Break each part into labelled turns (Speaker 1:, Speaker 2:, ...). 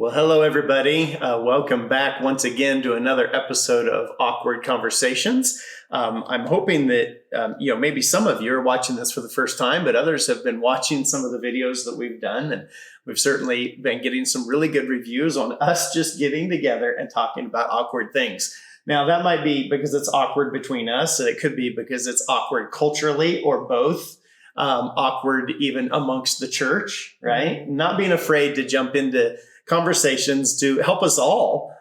Speaker 1: Well, hello, everybody. Welcome back once again to another episode of Awkward Conversations. I'm hoping that, maybe some of you are watching this for the first time, but others have been watching some of the videos that we've done. And we've certainly been getting some really good reviews on us just getting together and talking about awkward things. Now, that might be because it's awkward between us, and it could be because it's awkward culturally, or both. Awkward even amongst the church, right? Not being afraid to jump into conversations to help us all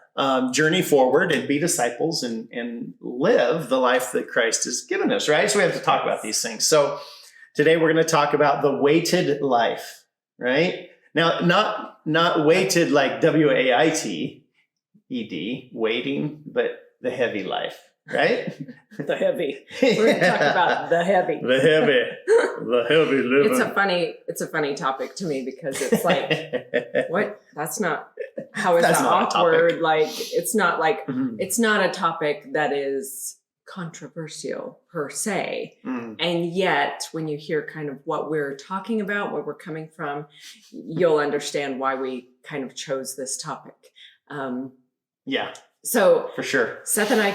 Speaker 1: journey forward and be disciples and live the life that Christ has given us, right? So we have to talk about these things. So today we're going to talk about the weighted life, right? Now, not weighted like WAITED, waiting, but the heavy life, right?
Speaker 2: The heavy. We're going to talk about the heavy.
Speaker 1: The heavy living.
Speaker 2: It's a funny topic to me because it's like, what? That's not, how is that awkward? Like, it's not like, it's not a topic that is controversial per se. And yet, when you hear kind of what we're talking about, where we're coming from, you'll understand why we kind of chose this topic. So
Speaker 1: for sure.
Speaker 2: Seth and I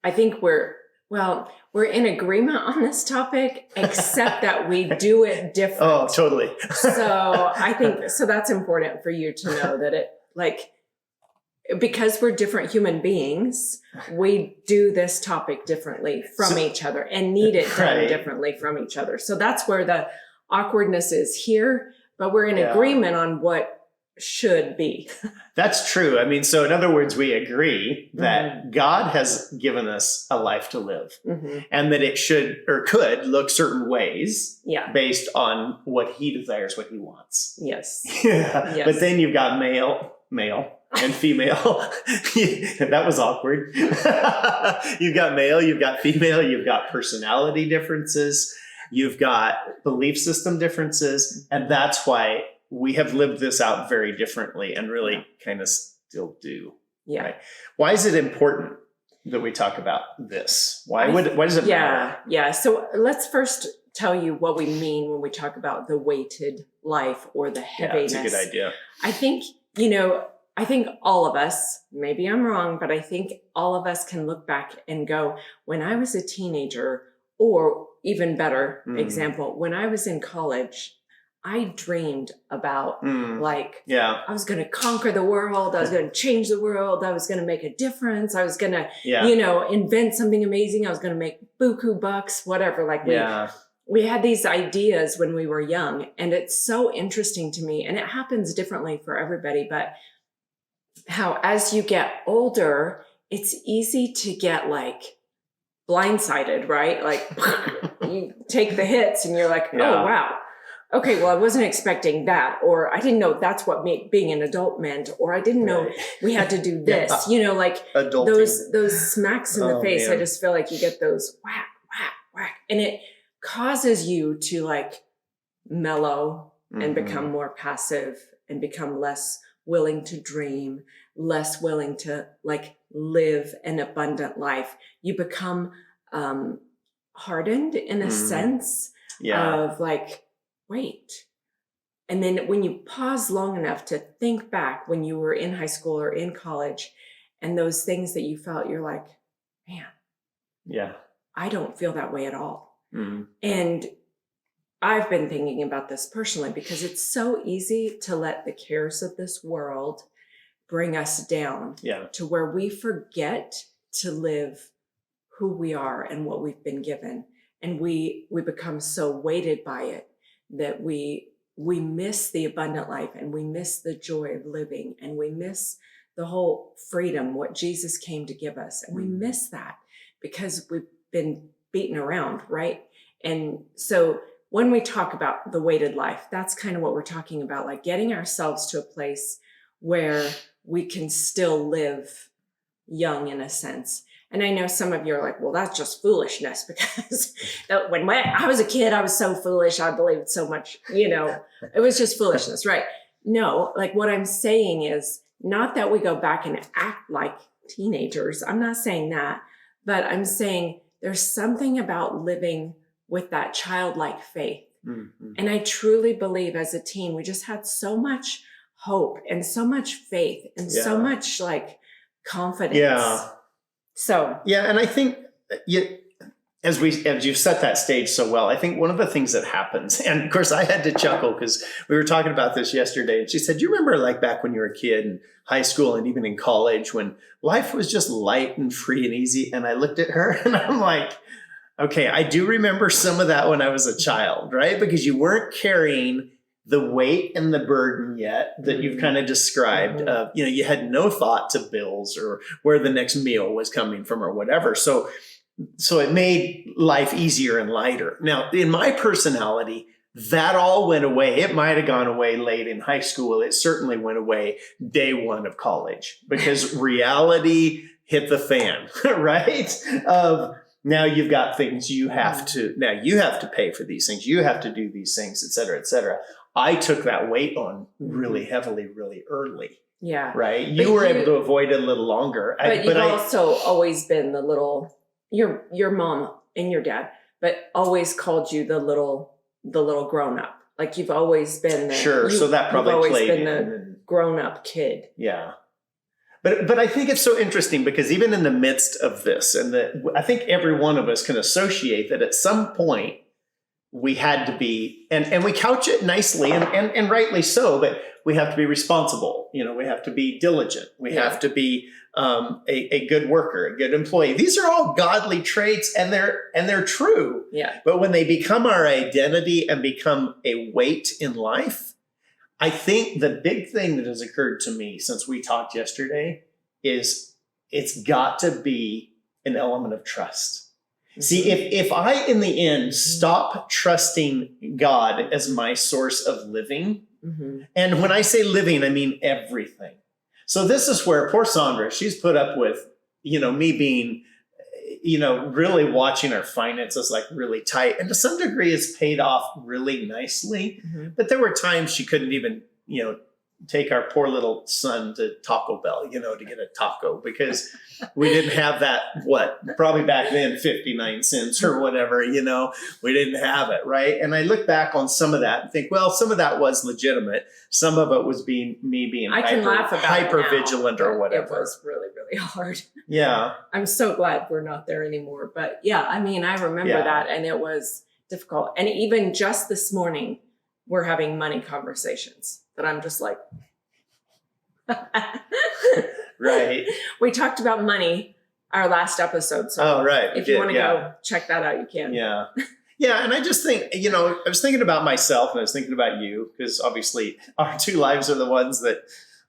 Speaker 2: I think we're in agreement on this topic, except that we do it different.
Speaker 1: Oh, totally.
Speaker 2: So I think, so that's important for you to know that because we're different human beings, we do this topic differently from each other and need it done differently from each other. So that's where the awkwardness is here, but we're in agreement on what should be.
Speaker 1: That's true. I mean, so in other words, we agree that God has given us a life to live and that it should or could look certain ways based on what he desires, what he wants.
Speaker 2: Yes.
Speaker 1: Yes. But then you've got male and female. That was awkward. You've got male, you've got female, you've got personality differences, you've got belief system differences, and that's why we have lived this out very differently and really kind of still do.
Speaker 2: Yeah.
Speaker 1: Right? Why is it important that we talk about this? Why does it matter?
Speaker 2: Yeah. So let's first tell you what we mean when we talk about the weighted life or the heaviness.
Speaker 1: Yeah, that's a good idea.
Speaker 2: I think, I think all of us, maybe I'm wrong, but I think all of us can look back and go, when I was a teenager, or even better example, when I was in college, I dreamed about I was going to conquer the world. I was going to change the world. I was going to make a difference. I was going to, invent something amazing. I was going to make buku bucks, whatever. We had these ideas when we were young, and it's so interesting to me, and it happens differently for everybody, but how as you get older, it's easy to get blindsided, right? Like you take the hits and you're like, oh, wow. Okay, well, I wasn't expecting that, or I didn't know that's what being an adult meant, or I didn't know we had to do this, those smacks in the face. Man. I just feel like you get those whack, whack, whack. And it causes you to mellow and become more passive and become less willing to dream, less willing to live an abundant life. You become hardened in a sense of wait. And then when you pause long enough to think back when you were in high school or in college and those things that you felt, you're like, man, I don't feel that way at all. And I've been thinking about this personally because it's so easy to let the cares of this world bring us down to where we forget to live who we are and what we've been given. And we become so weighted by it that we miss the abundant life, and we miss the joy of living, and we miss the whole freedom, what Jesus came to give us. And we miss that because we've been beaten around, right? And so when we talk about the weighted life, that's kind of what we're talking about, getting ourselves to a place where we can still live young in a sense. And I know some of you are like, well, that's just foolishness, because when I was a kid, I was so foolish. I believed so much, it was just foolishness, right? No, what I'm saying is not that we go back and act like teenagers. I'm not saying that, but I'm saying there's something about living with that childlike faith. And I truly believe as a teen, we just had so much hope and so much faith and so much like confidence.
Speaker 1: Yeah.
Speaker 2: So
Speaker 1: yeah, and I think as you've set that stage so well, I think one of the things that happens, and of course I had to chuckle because we were talking about this yesterday, and she said, "Do you remember like back when you were a kid in high school and even in college when life was just light and free and easy?" And I looked at her and I'm like, okay, I do remember some of that when I was a child, right? Because you weren't carrying the weight and the burden yet that you've kind of described. You had no thought to bills or where the next meal was coming from or whatever. So it made life easier and lighter. Now, in my personality, that all went away. It might have gone away late in high school. It certainly went away day one of college because reality hit the fan, right? Now you've got things you have to pay for these things. You have to do these things, et cetera, et cetera. I took that weight on really heavily, really early.
Speaker 2: Yeah.
Speaker 1: Right. You were able to avoid it a little longer.
Speaker 2: But you've also always been the little, your mom and your dad, but always called you the little grown up. Like you've always been
Speaker 1: so that probably
Speaker 2: always
Speaker 1: played
Speaker 2: been the grown up kid.
Speaker 1: Yeah. But I think it's so interesting because even in the midst of this, I think every one of us can associate that at some point we had to be, and we couch it nicely and rightly so, but we have to be responsible. We have to be diligent. We have to be a good worker, a good employee. These are all godly traits and they're true.
Speaker 2: Yeah.
Speaker 1: But when they become our identity and become a weight in life, I think the big thing that has occurred to me since we talked yesterday is it's got to be an element of trust. Mm-hmm. See, if I, in the end, stop trusting God as my source of living, and when I say living, I mean everything. So this is where poor Saundra, she's put up with, me being, really watching our finances like really tight. And to some degree, it's paid off really nicely. But there were times she couldn't even, take our poor little son to Taco Bell, to get a taco because we didn't have that, probably back then 59 cents or whatever, we didn't have it. Right. And I look back on some of that and think, well, some of that was legitimate. Some of it was me being hyper vigilant or whatever.
Speaker 2: It was really, really hard.
Speaker 1: Yeah.
Speaker 2: I'm so glad we're not there anymore. But yeah, I mean, I remember that and it was difficult. And even just this morning, we're having money conversations that I'm just like,
Speaker 1: right.
Speaker 2: We talked about money our last episode. So if you want to go check that out, you can.
Speaker 1: Yeah. Yeah. And I just think, I was thinking about myself and I was thinking about you because obviously our two lives are the ones that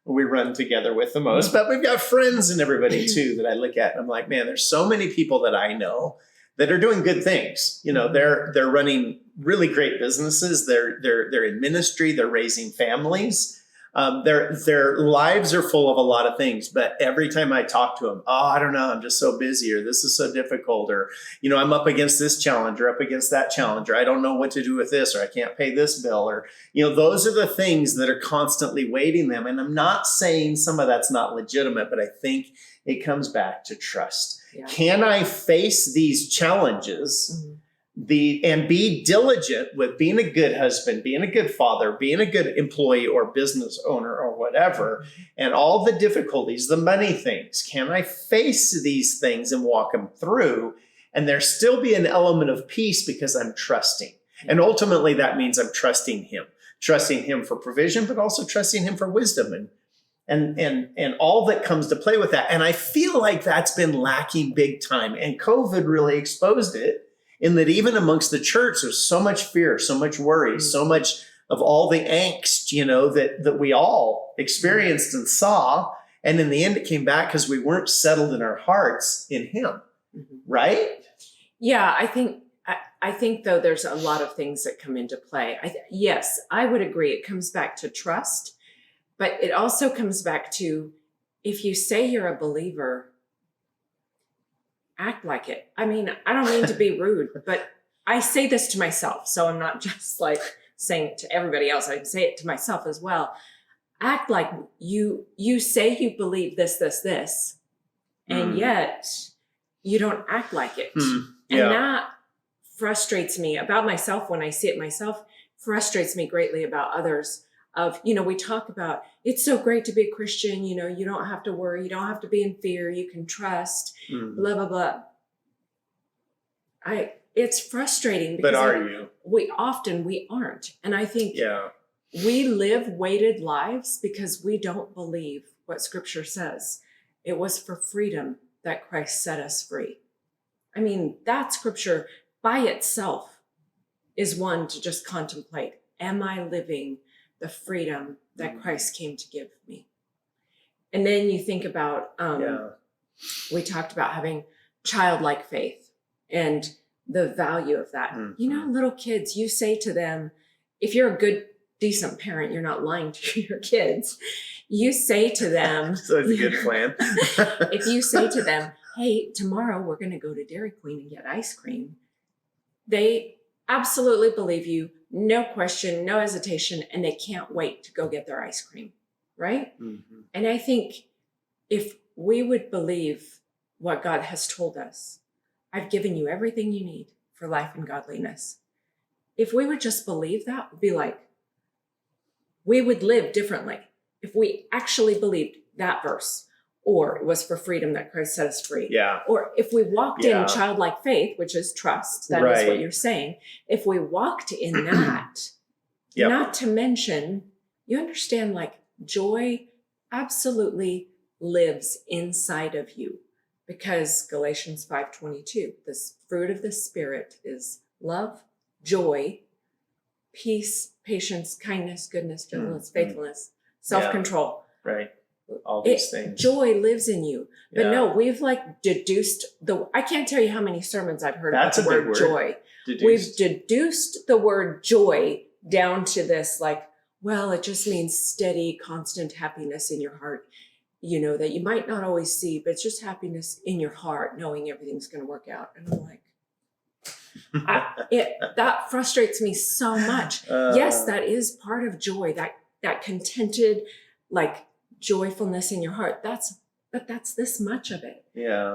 Speaker 1: we run together with the most, but we've got friends and everybody too that I look at and I'm like, man, there's so many people that I know that are doing good things. They're running really great businesses. They're in ministry. They're raising families. Their lives are full of a lot of things. But every time I talk to them, I don't know, I'm just so busy, or this is so difficult, or I'm up against this challenge, or up against that challenge, or I don't know what to do with this, or I can't pay this bill, or those are the things that are constantly weighting them. And I'm not saying some of that's not legitimate, but I think it comes back to trust. Yeah. Can I face these challenges and be diligent with being a good husband, being a good father, being a good employee or business owner or whatever, and all the difficulties, the money things? Can I face these things and walk them through and there still be an element of peace because I'm trusting? And ultimately that means I'm trusting him for provision, but also trusting him for wisdom and all that comes to play with that. And I feel like that's been lacking big time. And COVID really exposed it in that even amongst the church, there's so much fear, so much worry, so much of all the angst, that we all experienced and saw. And in the end, it came back because we weren't settled in our hearts in him. Right?
Speaker 2: Yeah, I think though, there's a lot of things that come into play. Yes, I would agree. It comes back to trust. But it also comes back to, if you say you're a believer, act like it. I mean, I don't mean to be rude, but I say this to myself. So I'm not just like saying it to everybody else. I say it to myself as well. Act like you say you believe this, and yet you don't act like it. Yeah. And that frustrates me about myself when I see it myself, frustrates me greatly about others. of, we talk about, it's so great to be a Christian, you don't have to worry, you don't have to be in fear, you can trust, blah, blah, blah. It's frustrating because
Speaker 1: but are you?
Speaker 2: We aren't. And I think we live weighted lives because we don't believe what Scripture says. It was for freedom that Christ set us free. I mean, that Scripture by itself is one to just contemplate. Am I living the freedom that Christ came to give me? And then you think about, we talked about having childlike faith and the value of that. Little kids, you say to them, if you're a good, decent parent, you're not lying to your kids. You say to them,
Speaker 1: so it's a good plan.
Speaker 2: If you say to them, hey, tomorrow we're going to go to Dairy Queen and get ice cream, they absolutely believe you, no question, no hesitation, and they can't wait to go get their ice cream, right? And I think if we would believe what God has told us, I've given you everything you need for life and godliness. If we would just believe that, would be like, we would live differently. If we actually believed that verse, or it was for freedom that Christ set us free. Or if we walked in childlike faith, which is trust, that is what you're saying. If we walked in that, not to mention, you understand, like, joy absolutely lives inside of you, because Galatians 5:22, this fruit of the Spirit is love, joy, peace, patience, kindness, goodness, gentleness, faithfulness, self-control.
Speaker 1: Right. All these things.
Speaker 2: Joy lives in you. But no, we've deduced I can't tell you how many sermons I've heard about the word joy. We've deduced the word joy down to this, well, it just means steady, constant happiness in your heart, that you might not always see, but it's just happiness in your heart, knowing everything's going to work out. And I'm like, that frustrates me so much. Yes, that is part of joy, that contented, joyfulness in your heart. But that's this much of it.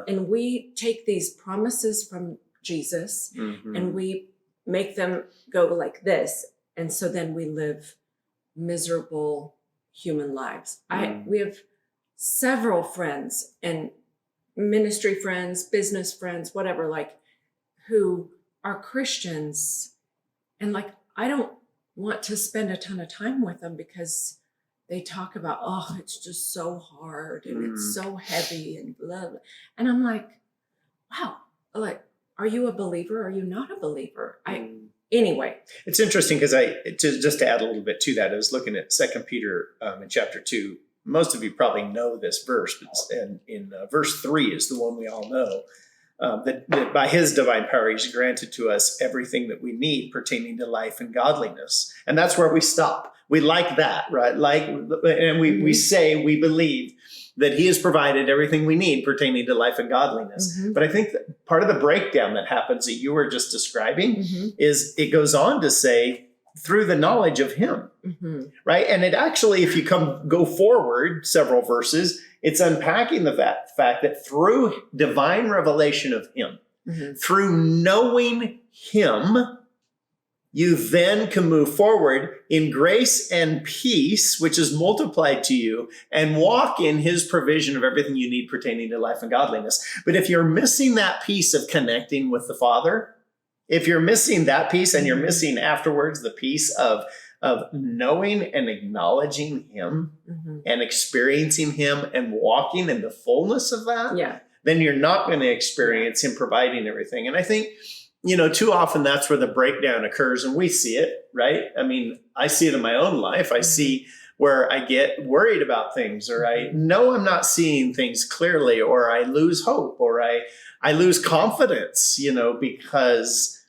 Speaker 2: And we take these promises from Jesus and we make them go like this. And so then we live miserable human lives. We have several friends and ministry friends, business friends, whatever, who are Christians. And I don't want to spend a ton of time with them because they talk about, it's just so hard and it's so heavy and blah, blah. And I'm like, wow, are you a believer? Are you not a believer? Anyway.
Speaker 1: It's interesting because just to add a little bit to that, I was looking at 2 Peter in chapter 2. Most of you probably know this verse, but in verse 3 is the one we all know. That by his divine power, he's granted to us everything that we need pertaining to life and godliness. And that's where we stop. We like that, right? And we say we believe that he has provided everything we need pertaining to life and godliness. But I think that part of the breakdown that happens that you were just describing is it goes on to say, through the knowledge of him, right? And it actually, if you go forward several verses, it's unpacking the fact that through divine revelation of him, through knowing him, you then can move forward in grace and peace, which is multiplied to you, and walk in his provision of everything you need pertaining to life and godliness. But if you're missing that piece of connecting with the Father, if you're missing that piece and you're missing afterwards the piece of knowing and acknowledging him and experiencing him and walking in the fullness of that, then you're not going to experience him providing everything. And I think, too often that's where the breakdown occurs, and we see it, right? I mean, I see it in my own life. I see where I get worried about things, or I know I'm not seeing things clearly, or I lose hope, or I lose confidence, because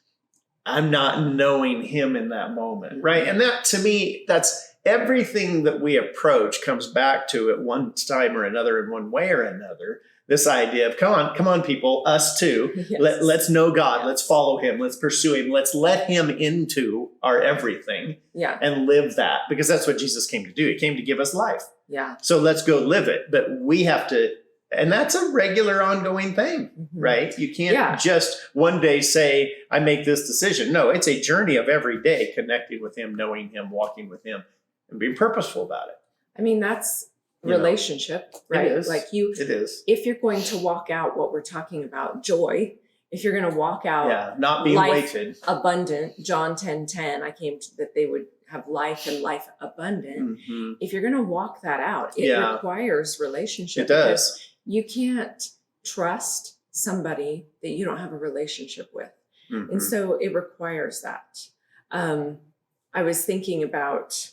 Speaker 1: I'm not knowing him in that moment, right? And that, to me, that's everything that we approach comes back to at one time or another, in one way or another, this idea of, come on, people, us too. Yes. Let's know God. Let's follow him. Let's pursue him. Let's let him into our everything and live that, because that's what Jesus came to do. He came to give us life. Yeah. So let's go live it. But we have to, and that's a regular ongoing thing, right? You can't just one day say, I make this decision. No, it's a journey of every day connecting with him, knowing him, walking with him. and being purposeful about it.
Speaker 2: I mean, that's
Speaker 1: You know,
Speaker 2: relationship, right?
Speaker 1: It is.
Speaker 2: Like
Speaker 1: It is.
Speaker 2: if you're going to walk out what we're talking about, joy, if you're going to walk out
Speaker 1: Yeah, not being
Speaker 2: life
Speaker 1: weighted.
Speaker 2: abundant, John 10:10, I came to that they would have life and life abundant.
Speaker 1: Mm-hmm.
Speaker 2: If you're going to walk that out, it
Speaker 1: Yeah.
Speaker 2: requires relationship.
Speaker 1: It does.
Speaker 2: Because you can't trust somebody that you don't have a relationship with.
Speaker 1: Mm-hmm.
Speaker 2: And so it requires that. I was thinking about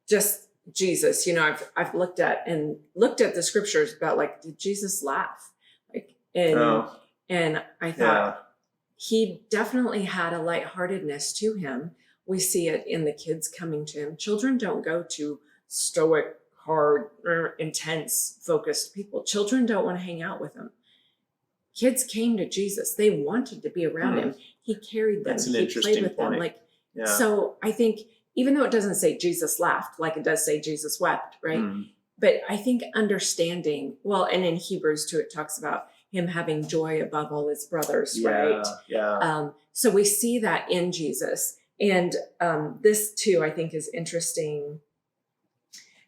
Speaker 2: just Jesus. You know, I've looked at the scriptures about, like, did Jesus laugh? Like, and I thought he definitely had a lightheartedness to him. We see it in the kids coming to him. Children don't go to stoic, hard, intense, focused people. Children don't want to hang out with him. Kids came to Jesus. They wanted to be around him. He carried them.
Speaker 1: That's an
Speaker 2: He
Speaker 1: interesting
Speaker 2: played with them.
Speaker 1: point.
Speaker 2: Like,
Speaker 1: Yeah.
Speaker 2: so I think, even though it doesn't say Jesus laughed, like it does say Jesus wept, right?
Speaker 1: Mm.
Speaker 2: But I think understanding, well, and in Hebrews too, it talks about him having joy above all his brothers, right?
Speaker 1: Yeah.
Speaker 2: So we see that in Jesus. And this too, I think, is interesting.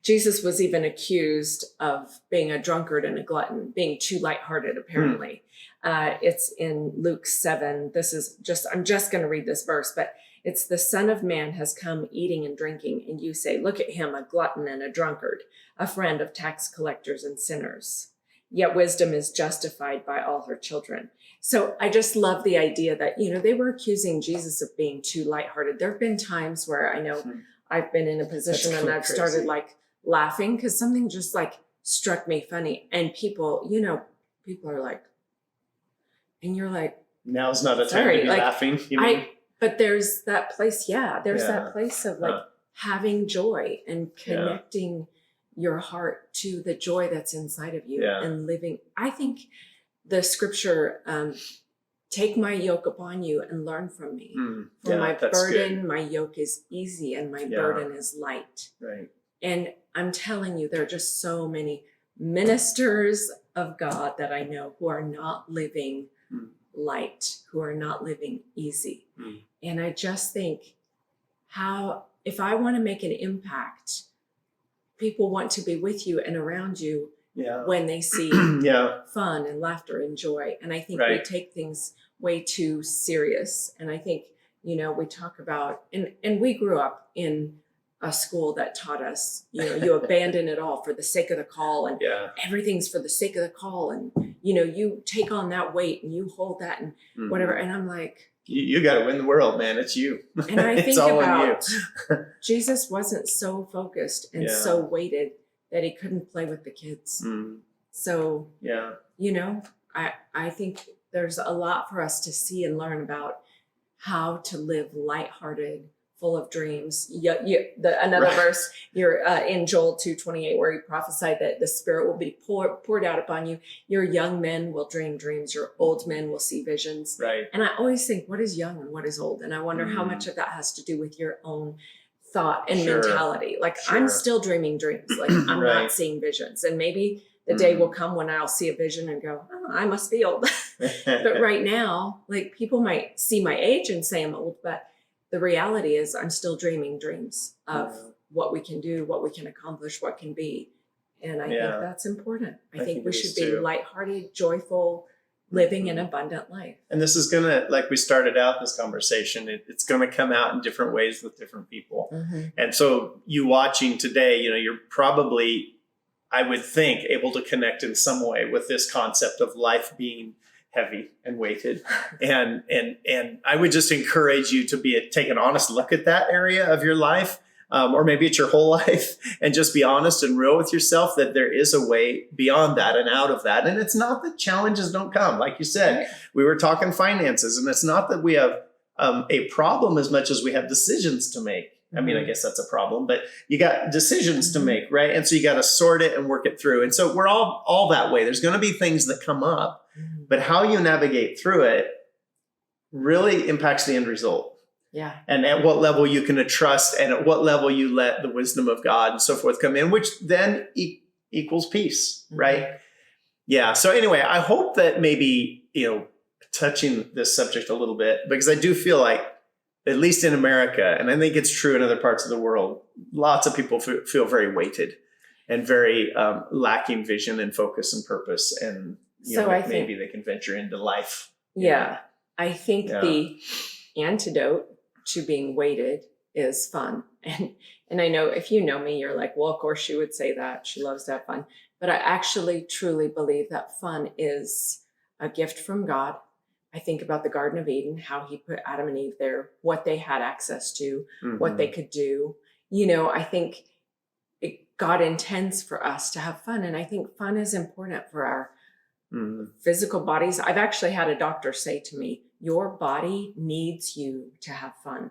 Speaker 2: Jesus was even accused of being a drunkard and a glutton, being too lighthearted, apparently. It's in Luke 7. I'm just going to read this verse, but it's, the Son of Man has come eating and drinking, and you say, look at him, a glutton and a drunkard, a friend of tax collectors and sinners. Yet wisdom is justified by all her children. So I just love the idea that, they were accusing Jesus of being too lighthearted. There have been times where I know I've been in a position and I've started like laughing because something just like struck me funny. And people are like, and you're like,
Speaker 1: now's not a time
Speaker 2: sorry,
Speaker 1: to be
Speaker 2: like,
Speaker 1: laughing. You mean?
Speaker 2: But there's that place, that place of like having joy and connecting your heart to the joy that's inside of you and living. I think the scripture, take my yoke upon you and learn from me. For my burden, my yoke is easy and my burden is light.
Speaker 1: Right.
Speaker 2: And I'm telling you, there are just so many ministers of God that I know who are not living light, who are not living easy. And I just think, if I want to make an impact, people want to be with you and around you when they see fun and laughter and joy. And I think we take things way too serious. And I think, we talk about, and we grew up in a school that taught us, you abandon it all for the sake of the call, and everything's for the sake of the call. And, you take on that weight and you hold that and whatever. And I'm like,
Speaker 1: you got to win the world, man. It's you.
Speaker 2: And I
Speaker 1: it's
Speaker 2: think
Speaker 1: all
Speaker 2: about
Speaker 1: in you.
Speaker 2: Jesus wasn't so focused and so weighted that he couldn't play with the kids. So, I think there's a lot for us to see and learn about how to live lighthearted, full of dreams. Another verse, you're in Joel 2:28, where he prophesied that the Spirit will be poured out upon you. Your young men will dream dreams. Your old men will see visions.
Speaker 1: Right.
Speaker 2: And I always think, what is young and what is old? And I wonder how much of that has to do with your own thought and mentality. Like, I'm still dreaming dreams. Like, I'm not seeing visions. And maybe the day will come when I'll see a vision and go, oh, I must be old. But right now, like, people might see my age and say I'm old, but the reality is I'm still dreaming dreams of what we can do, what we can accomplish, what can be. And I think that's important. I think we should be lighthearted, joyful, living an abundant life.
Speaker 1: And this is going to, like we started out this conversation, it's going to come out in different ways with different people. And so you watching today, you're probably, I would think, able to connect in some way with this concept of life being heavy and weighted. And I would just encourage you to take an honest look at that area of your life, or maybe it's your whole life, and just be honest and real with yourself that there is a way beyond that and out of that. And it's not that challenges don't come. Like you said, we were talking finances, and it's not that we have a problem as much as we have decisions to make. I mean, I guess that's a problem, but you got decisions to make, right? And so you got to sort it and work it through. And so we're all that way. There's going to be things that come up, but how you navigate through it really impacts the end result.
Speaker 2: Yeah.
Speaker 1: And at what level you can trust, and at what level you let the wisdom of God and so forth come in, which then equals peace, right? Yeah. So anyway, I hope that maybe, touching this subject a little bit, because I do feel like at least in America, and I think it's true in other parts of the world, lots of people feel very weighted and very lacking vision and focus and purpose. And maybe they can venture into life.
Speaker 2: Yeah. I think the antidote to being weighted is fun. And I know if you know me, you're like, well, of course she would say that. She loves to have fun. But I actually truly believe that fun is a gift from God. I think about the Garden of Eden, how he put Adam and Eve there, what they had access to, what they could do. I think God intends for us to have fun. And I think fun is important for our physical bodies. I've actually had a doctor say to me, your body needs you to have fun.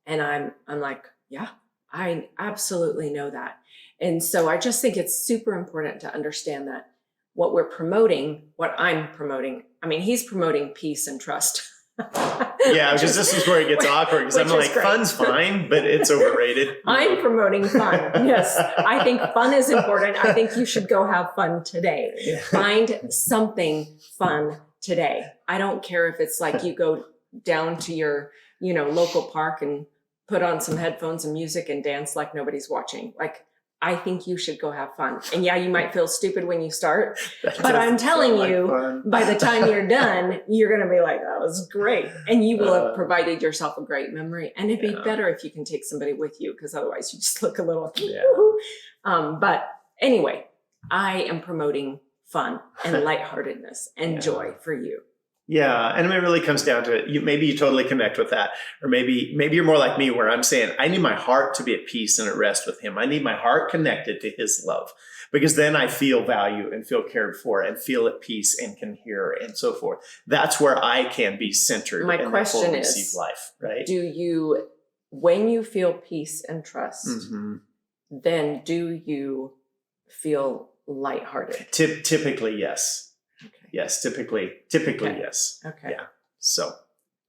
Speaker 2: And I'm like, yeah, I absolutely know that. And so I just think it's super important to understand that what we're promoting, what I'm promoting, I mean, he's promoting peace and trust.
Speaker 1: Yeah, because this is where it gets awkward, because I'm like, fun's fine, but it's overrated.
Speaker 2: I'm promoting fun. Yes, I think fun is important. I think you should go have fun today.
Speaker 1: Yeah.
Speaker 2: Find something fun today. I don't care if it's like you go down to your, local park and put on some headphones and music and dance like nobody's watching. Like, I think you should go have fun. And yeah, you might feel stupid when you start, but I'm telling you, by the time you're done, you're going to be like, that was great. And you will have provided yourself a great memory. And it'd be better if you can take somebody with you, because otherwise you just look a little, but anyway, I am promoting fun and lightheartedness and joy for you.
Speaker 1: Yeah, and it really comes down to it. Maybe you totally connect with that, or maybe you're more like me, where I'm saying I need my heart to be at peace and at rest with him. I need my heart connected to his love, because then I feel value and feel cared for and feel at peace and can hear and so forth. That's where I can be centered.
Speaker 2: My question is,
Speaker 1: receive life, right?
Speaker 2: Do you, when you feel peace and trust, then do you feel lighthearted?
Speaker 1: Typically, yes. Okay. Yes, typically, okay. Yes. Okay. Yeah. So,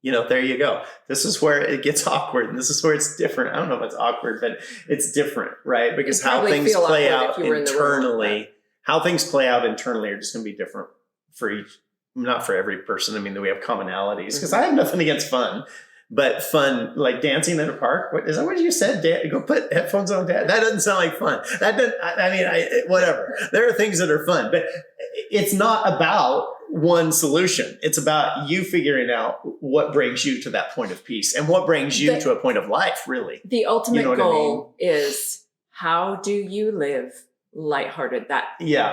Speaker 1: there you go. This is where it gets awkward, and this is where it's different. I don't know if it's awkward, but it's different, right? Because how things play out internally, are just going to be different for each, not for every person. I mean, we have commonalities, because I have nothing against fun. But fun, like dancing in a park. Is that what you said? Go put headphones on. That doesn't sound like fun. That doesn't. Whatever. There are things that are fun, but it's not about one solution. It's about you figuring out what brings you to that point of peace and what brings you to a point of life. Really, the ultimate goal is, how do you live lighthearted? That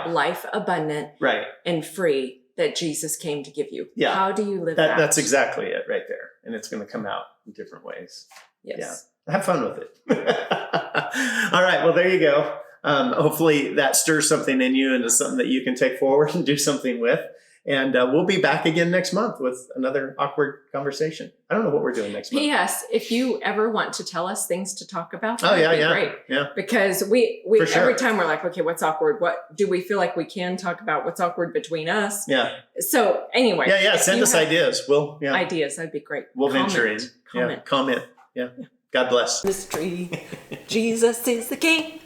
Speaker 1: life abundant, right, and free that Jesus came to give you. Yeah. How do you live that? That's exactly it right there. And it's going to come out in different ways. Yes. Yeah. Have fun with it. All right. Well, there you go. Hopefully that stirs something in you into something that you can take forward and do something with. And we'll be back again next month with another awkward conversation. I don't know what we're doing next month. P.S. If you ever want to tell us things to talk about, that'd be great. Yeah. Because we every time we're like, okay, what's awkward? What do we feel like we can talk about? What's awkward between us? Yeah. So anyway. Yeah. Send us ideas. Ideas. That'd be great. We'll venture in. Comment. Yeah. God bless. Mystery. Jesus is the King,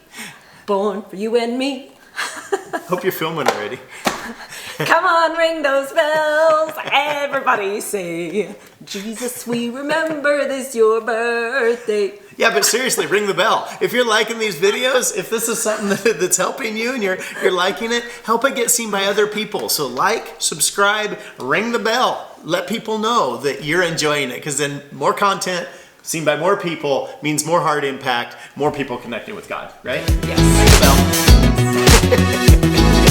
Speaker 1: born for you and me. Hope you're filming already. Come on, ring those bells. Everybody say, Jesus, we remember this your birthday. Yeah, but seriously, ring the bell. If you're liking these videos, if this is something that's helping you and you're liking it, help it get seen by other people. So like, subscribe, ring the bell. Let people know that you're enjoying it, because then more content seen by more people means more heart impact, more people connecting with God, right? Yes. Ring the bell.